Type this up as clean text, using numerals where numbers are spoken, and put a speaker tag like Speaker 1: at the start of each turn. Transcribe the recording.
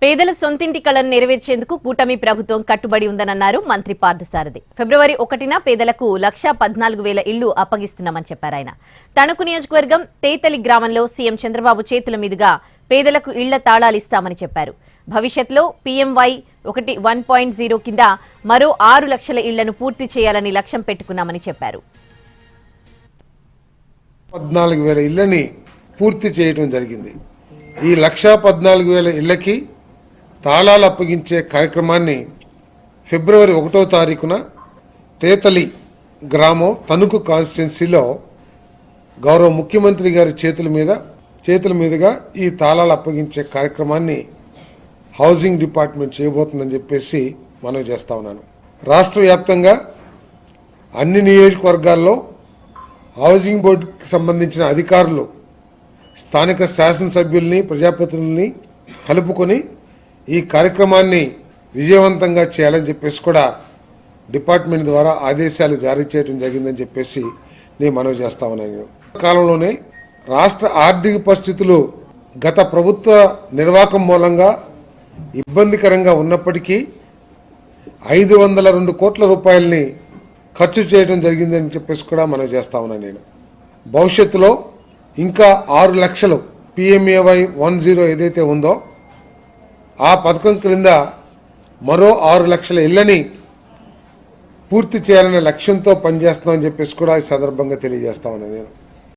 Speaker 1: పేదల సొంతింటి కలను నెరవేర్చేందుకు కూటమి ప్రభుత్వం కట్టుబడి ఉందన్నారు మంత్రి పార్థసారథి. ఫిబ్రవరి 1న పేదలకు 1,14,000 ఇళ్లు అప్పగిస్తున్నామని చెప్పారు. ఆయన తణుకు నియోజకవర్గం తేతలి గ్రామంలో సీఎం చంద్రబాబు చేతుల మీదుగా పేదలకు ఇళ్ల తాళాలు ఇస్తామని చెప్పారు. భవిష్యత్తులో పీఎంవై 1.0 కింద మరో 6 లక్షల ఇళ్లను పూర్తి చేయాలని లక్ష్యం పెట్టుకున్నామని చెప్పారు.
Speaker 2: 14,000 ఇళ్లని పూర్తి చేయడం జరిగింది. ఈ 1,14,000 ఇళ్లకి తాళాలు అప్పగించే కార్యక్రమాన్ని ఫిబ్రవరి 1వ తారీఖున తేతలి గ్రామం తణుకు కాన్స్టిట్యున్సీలో గౌరవ ముఖ్యమంత్రి గారి చేతుల మీదుగా ఈ తాళాలు అప్పగించే కార్యక్రమాన్ని హౌసింగ్ డిపార్ట్మెంట్ చేయబోతుందని చెప్పేసి మనవి చేస్తా ఉన్నాను. రాష్ట్ర వ్యాప్తంగా అన్ని నియోజకవర్గాల్లో హౌసింగ్ బోర్డుకి సంబంధించిన అధికారులు స్థానిక శాసనసభ్యుల్ని ప్రజాప్రతినిధుల్ని కలుపుకొని ఈ కార్యక్రమాన్ని విజయవంతంగా చేయాలని చెప్పేసి కూడా డిపార్ట్మెంట్ ద్వారా ఆదేశాలు జారీ చేయడం జరిగిందని చెప్పేసి నేను మనవి చేస్తా ఉన్నాను. కాలంలోనే రాష్ట్ర ఆర్థిక పరిస్థితులు గత ప్రభుత్వ నిర్వాహకం మూలంగా ఇబ్బందికరంగా ఉన్నప్పటికీ 502 కోట్ల రూపాయలని ఖర్చు చేయడం జరిగిందని చెప్పేసి కూడా మనవి చేస్తా ఉన్నాను. నేను భవిష్యత్తులో ఇంకా 6 లక్షలు PMAY 10 ఏదైతే ఉందో ఆ పథకం క్రింద మరో 6 లక్షల ఇళ్లని పూర్తి చేయాలనే లక్ష్యంతో పనిచేస్తున్నామని చెప్పేసి కూడా ఈ సందర్భంగా తెలియజేస్తా ఉన్నాను నేను.